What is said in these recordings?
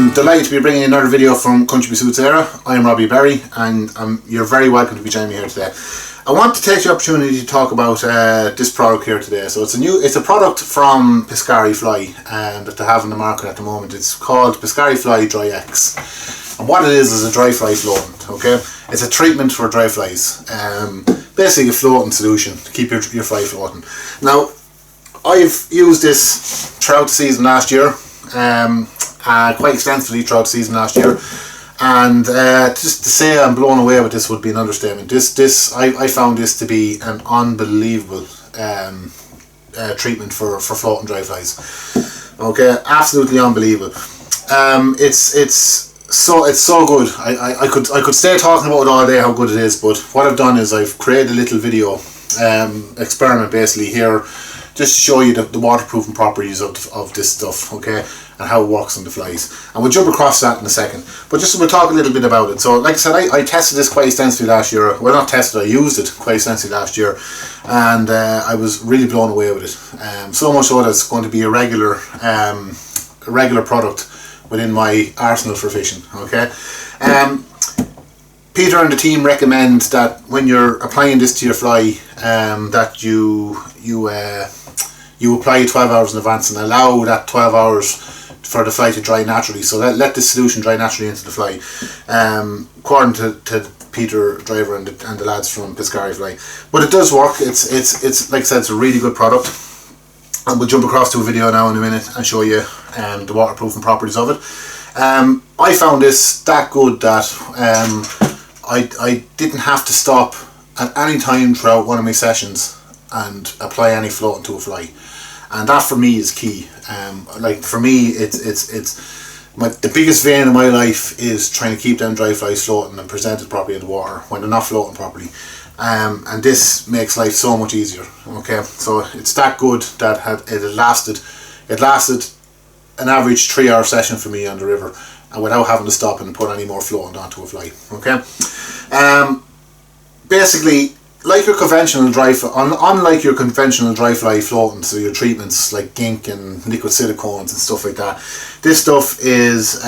I'm delighted to be bringing another video from Country Pursuits Era. I'm Robbie Berry, and you're very welcome to be joining me here today. I want to take the opportunity to talk about this product here today. So it's a product from Piscari-Fly that they have in the market at the moment. It's called Piscari-Fly Dry-X, and what it is a dry fly floatant. Okay, it's a treatment for dry flies. Basically a floating solution to keep your fly floating. Now, I've used this throughout the season last year. Quite extensively throughout the season last year, and just to say I'm blown away with this would be an understatement. I found this to be an unbelievable treatment for floating dry flies. Okay, absolutely unbelievable. It's so good. I could stay talking about it all day how good it is, but what I've done is I've created a little video experiment basically here, just to show you the waterproofing properties of this stuff, okay, and how it works on the flies. And we'll jump across that in a second. But just we'll talk a little bit about it. So, like I said, I tested this quite extensively last year. Well, not tested, I used it quite extensively last year, and I was really blown away with it. So much so that it's going to be a regular product within my arsenal for fishing. Okay. Peter and the team recommend that when you're applying this to your fly, that you apply 12 hours in advance and allow that 12 hours for the fly to dry naturally. So let the solution dry naturally into the fly, according to Peter Driver and the lads from Piscari-Fly. But it does work. It's like I said, it's a really good product, and we'll jump across to a video now in a minute and show you the waterproofing properties of it. I found this that good that I didn't have to stop at any time throughout one of my sessions and apply any floating to a fly, and that for me is key. Like for me, the biggest vein in my life is trying to keep them dry flies floating and presented properly in the water when they're not floating properly, and this makes life so much easier. Okay, so it's that good that it lasted an average 3-hour session for me on the river, and without having to stop and put any more floating onto a fly. Okay, basically, like your conventional dry fly, unlike your conventional dry fly floating, so your treatments like gink and liquid silicones and stuff like that, this stuff is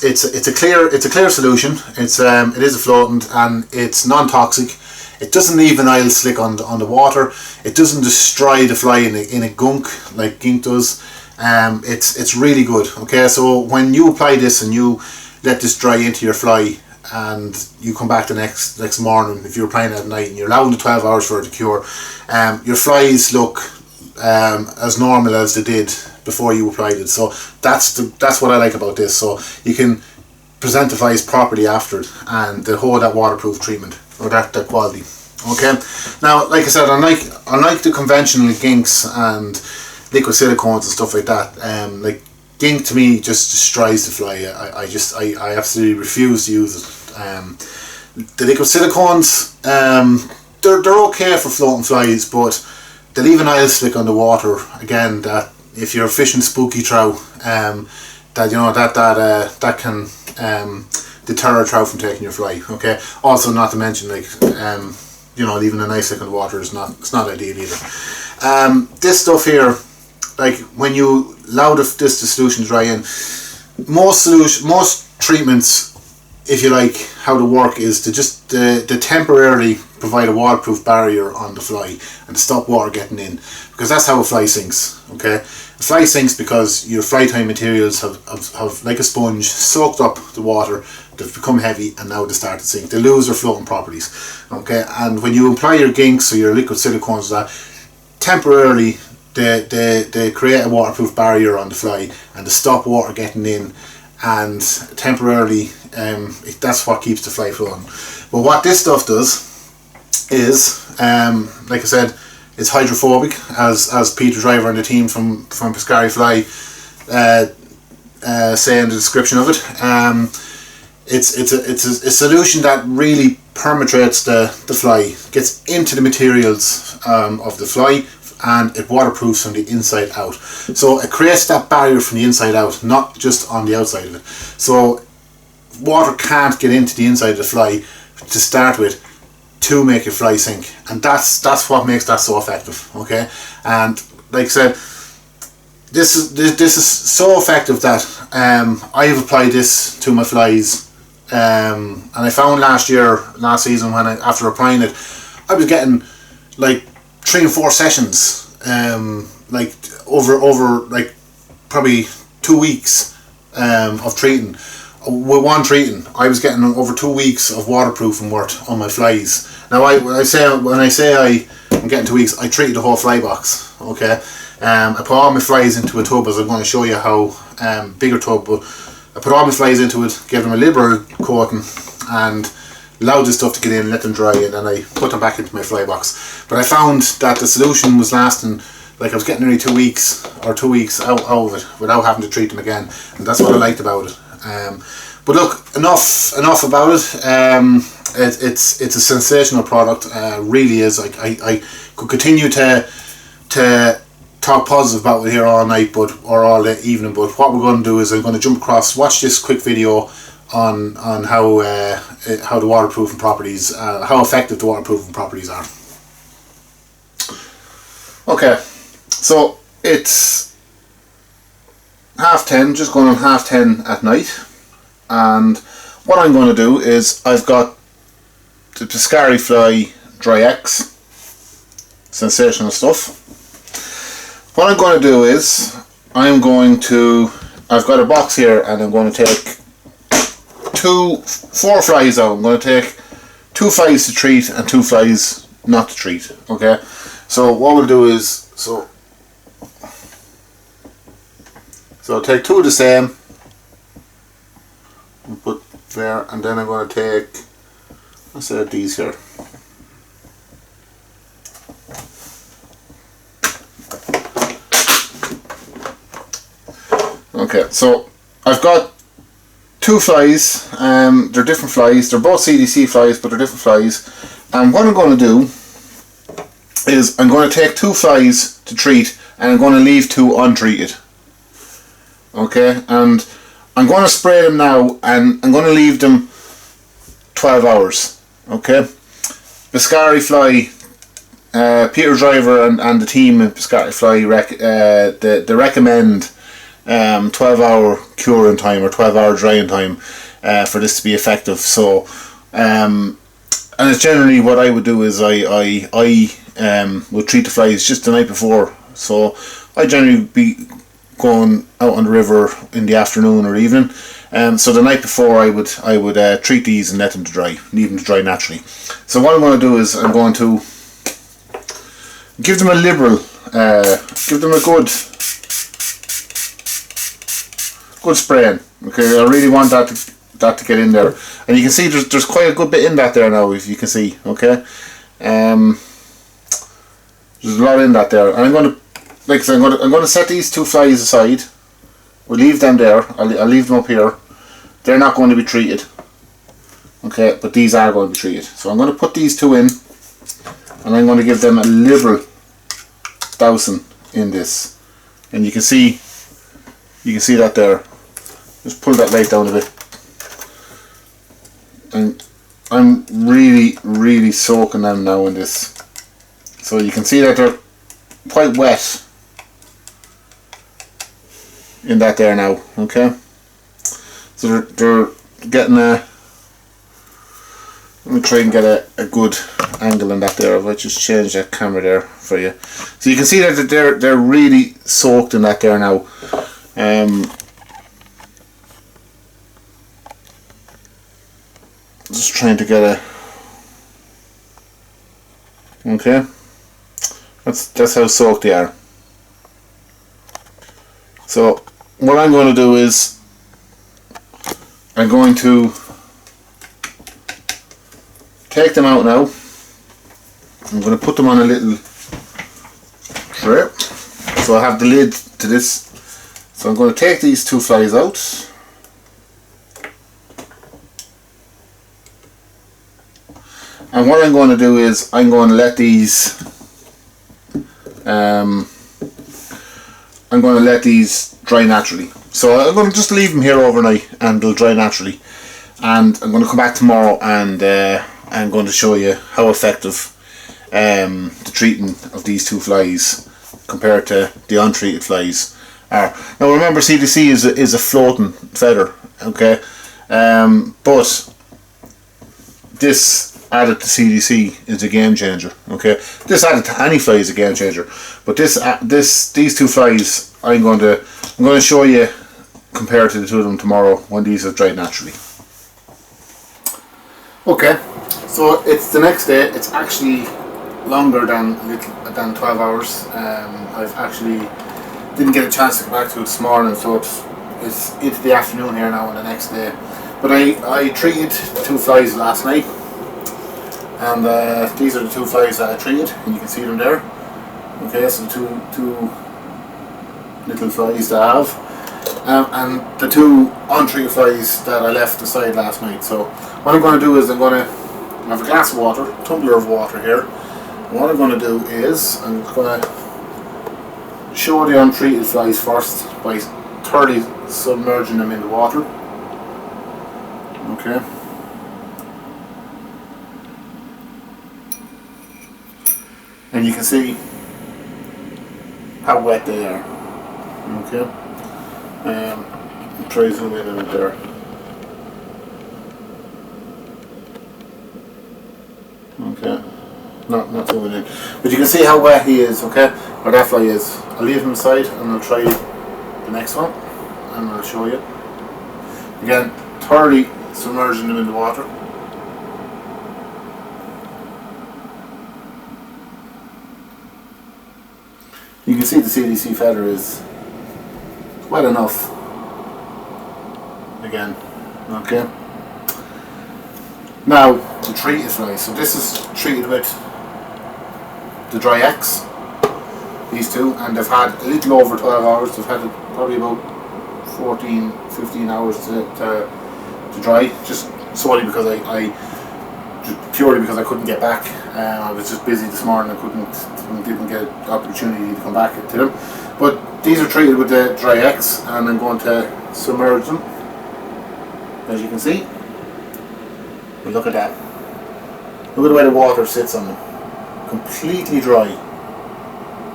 it's a clear solution. It is a floatant, and it's non-toxic. It doesn't leave an oil slick on the water. It doesn't destroy the fly in a gunk like gink does. It's really good. Okay, so when you apply this and you let this dry into your fly, and you come back the next morning, if you're applying it at night and you're allowing the 12 hours for it to cure, your flies look as normal as they did before you applied it. So that's what I like about this. So you can present the flies properly after it, and they hold that waterproof treatment or that quality. Okay, now like I said, unlike the conventional ginks and liquid silicones and stuff like that, like gink to me just destroys the fly. I absolutely refuse to use it. The liquid silicones, they're okay for floating flies, but they leave an oil slick on the water. Again, that if you're fishing spooky trout, that can deter a trout from taking your fly. Okay. Also, not to mention, like leaving an oil slick on the water it's not ideal either. This stuff here, like when you allow this solution to dry in, most treatments, if you like, how to work is to just to temporarily provide a waterproof barrier on the fly and to stop water getting in, because that's how a fly sinks. Okay, a fly sinks because your fly tying materials have like a sponge soaked up the water. They've become heavy, and now they start to sink. They lose their floating properties. Okay, and when you apply your ginks or your liquid silicones, that temporarily they create a waterproof barrier on the fly and to stop water getting in, and temporarily that's what keeps the fly floating. But what this stuff does is, like I said, it's hydrophobic, as Peter Driver and the team from Piscari-Fly say in the description of it. It's a solution that really penetrates the fly, gets into the materials of the fly, and it waterproofs from the inside out. So it creates that barrier from the inside out, not just on the outside of it. So water can't get into the inside of the fly to start with to make your fly sink, and that's what makes that so effective. Okay, and like I said, this is so effective that I have applied this to my flies, and I found last season when after applying it, I was getting like 3 and 4 sessions, like over like probably 2 weeks of treating. With one treating, I was getting over 2 weeks of waterproofing work on my flies. Now when I say I'm getting 2 weeks, I treated the whole fly box. Okay, I put all my flies into a tub, as I'm going to show you how, bigger tub, but I put all my flies into it, gave them a liberal coating, and allowed the stuff to get in, let them dry, and then I put them back into my fly box. But I found that the solution was lasting, like I was getting nearly 2 weeks or 2 weeks out of it without having to treat them again, and that's what I liked about it. But look, enough about it. It's a sensational product, really is. I could continue to talk positive about it here all night, or all the evening. But what we're going to do is I'm going to jump across, watch this quick video on how the waterproofing properties, how effective the waterproofing properties are. Okay, so it's 10:30, just going on 10:30 at night, and what I'm going to do is I've got the Piscari-Fly Dry-X, sensational stuff. What I'm going to do is I've got a box here, and I'm going to take 4 flies out. I'm going to take 2 flies to treat and 2 flies not to treat. Okay, so what we'll do is so I'll take 2 of the same and put there, and then I'm going to take, let's say, these here. Okay, so I've got 2 flies. They're different flies. They're both CDC flies, but they're different flies. And what I'm going to do is I'm going to take 2 flies to treat, and I'm going to leave 2 untreated. Okay, and I'm going to spray them now, and I'm going to leave them 12 hours. Okay, Piscari-Fly, Peter Driver and the team at Piscari-Fly they recommend 12-hour curing time or 12-hour drying time for this to be effective. So and it's generally what I would do is I would treat the flies just the night before. So I generally be going out on the river in the afternoon or evening, so the night before I would treat these and let them to dry, leave them to dry naturally. So what I'm going to do is I'm going to give them a liberal, give them a good spraying. Okay, I really want that to get in there, and you can see there's quite a good bit in that there now, if you can see. Okay, there's a lot in that there, and I'm going to, like I said, I'm going to set these 2 flies aside. We'll leave them there. I'll leave them up here. They're not going to be treated. Okay, but these are going to be treated. So I'm going to put these 2 in, and I'm going to give them a liberal dousing in this. And you can see that there. Just pull that light down a bit. And I'm really soaking them now in this. So you can see that they're quite wet in that there now. Okay, so they're getting a, let me try and get a good angle in that there. If I just change that camera there for you, so you can see that they're really soaked in that there now. Just trying to get a, okay, that's how soaked they are. So what I'm going to do is I'm going to take them out now. I'm going to put them on a little tray. So I have the lid to this. So I'm going to take these 2 flies out. And what I'm going to do is I'm going to let these dry naturally. So I'm going to just leave them here overnight and they'll dry naturally. And I'm going to come back tomorrow and I'm going to show you how effective the treating of these 2 flies compared to the untreated flies are. Now remember, CDC is a floating feather, okay, but this added to CDC is a game changer, okay. This added to any fly is a game changer, but these two flies I'm going to show you compared to the two of them tomorrow when these are dried naturally. Okay, so it's the next day. It's actually longer than 12 hours. I've actually didn't get a chance to go back to it this morning, so it's into the afternoon here now on the next day. But I treated two flies last night, and these are the two flies that I treated, and you can see them there. Okay, so two little flies that I have, and the two untreated flies that I left aside last night. So what I'm going to do is I'm going to have a glass of water, a tumbler of water here. And what I'm going to do is I'm going to show the untreated flies first by thoroughly submerging them in the water. Okay. And you can see how wet they are. Okay. Try zoom in on it there. Okay. Not zooming in. But you can see how wet he is, okay? Or that fly is. I'll leave him aside and I'll try the next one and I'll show you. Again, thoroughly submerging them in the water. You can see the CDC feather is wet enough. Again, okay. Now the treated fly. So this is treated with the Dry-X. These two, and they've had a little over 12 hours. They've had probably about 14-15 hours to dry. Just solely because purely because I couldn't get back. I was just busy this morning. I didn't get the opportunity to come back to them. But these are treated with the Dry-X, and I'm going to submerge them. As you can see, but look at that. Look at the way the water sits on them. Completely dry.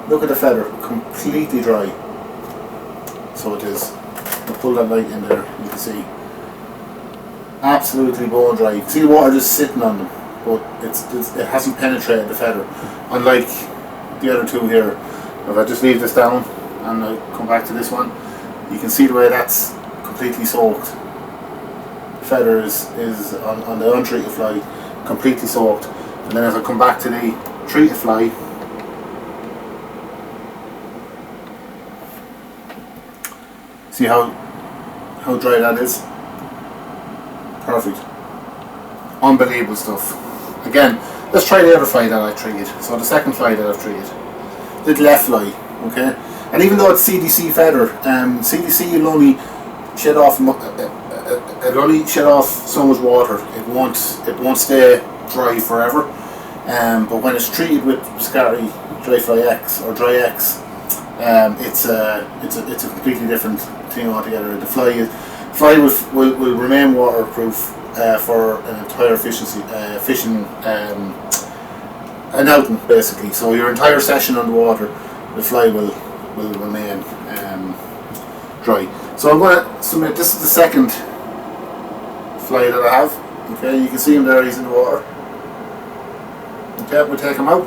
Look at the feather, completely dry. So it is. I'll pull that light in there, you can see. Absolutely bone dry. You can see the water just sitting on them, but it hasn't penetrated the feather. Unlike the other two here. If I just leave this down and I come back to this one, you can see the way that's completely soaked. Feather is on the untreated fly completely soaked, and then as I come back to the treated fly, see how dry that is. Perfect, unbelievable stuff. Again, let's try the other fly that I treated. So the second fly that I've treated, little F fly, okay. And even though it's CDC feather, CDC will only shed off. It'll only shed off so much water. It won't stay dry forever. But when it's treated with Piscari-Fly X or Dry-X, it's a completely different thing altogether. The fly will remain waterproof for an entire fishing an outing basically. So your entire session on the water, the fly will remain dry. So I'm going to submit. This is the second fly that I have. Okay, you can see him there, he's in the water. Okay, we'll take him out.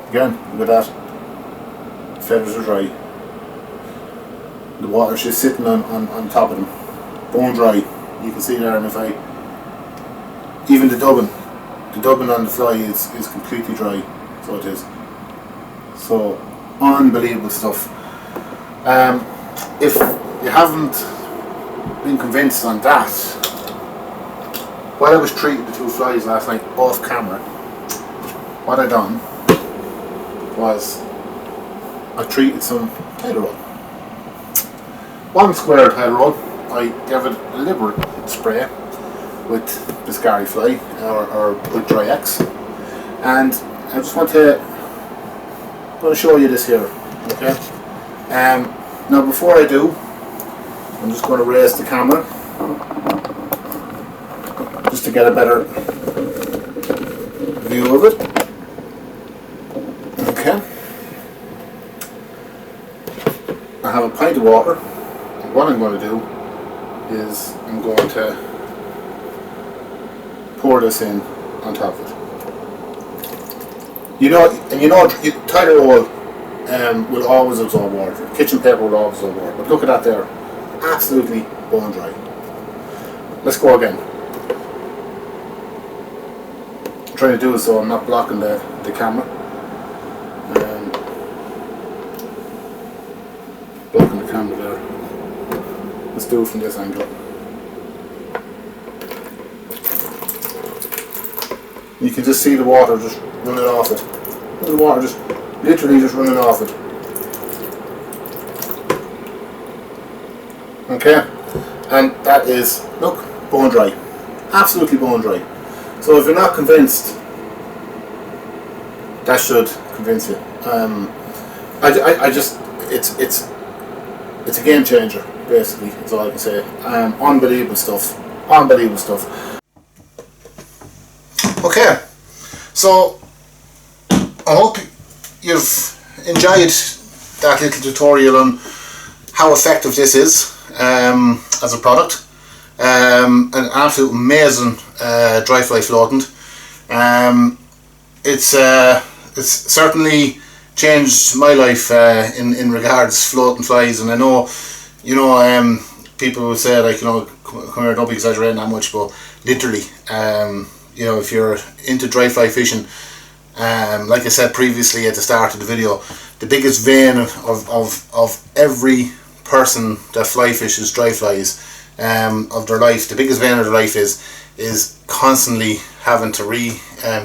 Again, look at that. The feathers are dry. The water's just sitting on top of them. Bone dry. You can see there, and if I even the dubbing on the fly is completely dry. So it is. So unbelievable stuff. If you haven't been convinced on that, while I was treating the two flies last night off camera, what I done was I treated some tail roll. One square tail roll, I gave it a liberal spray with Piscari-Fly or with Dry-X, and I just want to show you this here, okay? Now before I do, I'm just going to raise the camera just to get a better view of it. Okay. the water. And what I'm going to do is I'm going to pour this in on top of it. Toilet roll will always absorb water. Kitchen paper will always absorb water. But look at that there, absolutely bone dry. Let's go again. I'm trying to do it so I'm not blocking the camera. Blocking the camera there. Let's do it from this angle. You can just see the water just running off it. The water just literally just running off it. Okay, and that is, look, bone dry, absolutely bone dry. So if you're not convinced, that should convince you. It's a game changer, basically. That's all I can say. Unbelievable stuff. Unbelievable stuff. Okay, so I hope you've enjoyed that little tutorial on how effective this is as a product. An absolute amazing dry fly floatant. It's certainly changed my life in regards floating flies, and I know people will say, like, come here, don't be exaggerating that much, but literally if you're into dry fly fishing, like I said previously at the start of the video, the biggest vein of every person that fly fishes dry flies of their life, the biggest vein of their life is constantly having to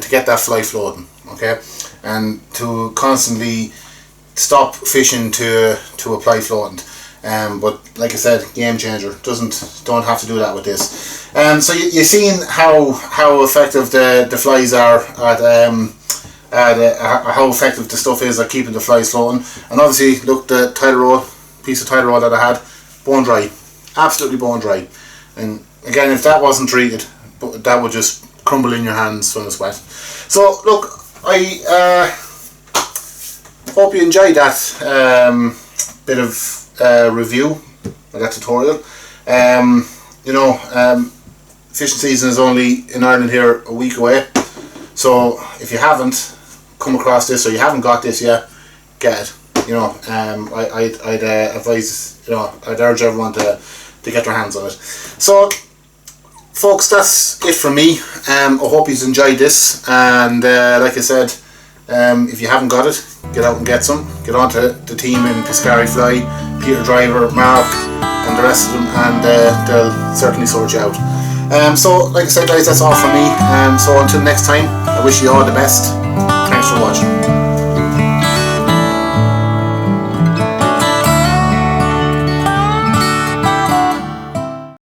get that fly floating, okay, and to constantly stop fishing to apply floatant. But like I said, game changer. Don't have to do that with this. So you've seen how effective the flies are at how effective the stuff is at keeping the flies floating. And obviously, look, the piece of title roll that I had, bone dry, absolutely bone dry. And again, if that wasn't treated, that would just crumble in your hands when it's wet. So look, I hope you enjoyed that bit of review, that tutorial. Fishing season is only in Ireland here a week away, so if you haven't come across this or you haven't got this yet, get it. I'd advise, I'd urge everyone to get their hands on it. So folks, that's it from me. I hope you've enjoyed this, and like I said, if you haven't got it, get out and get some. Get on to the team in Piscari-Fly, Peter Driver, Mark and the rest of them, and they'll certainly sort you out. So like I said, guys, that's all from me. So until next time, I wish you all the best. Thanks for watching.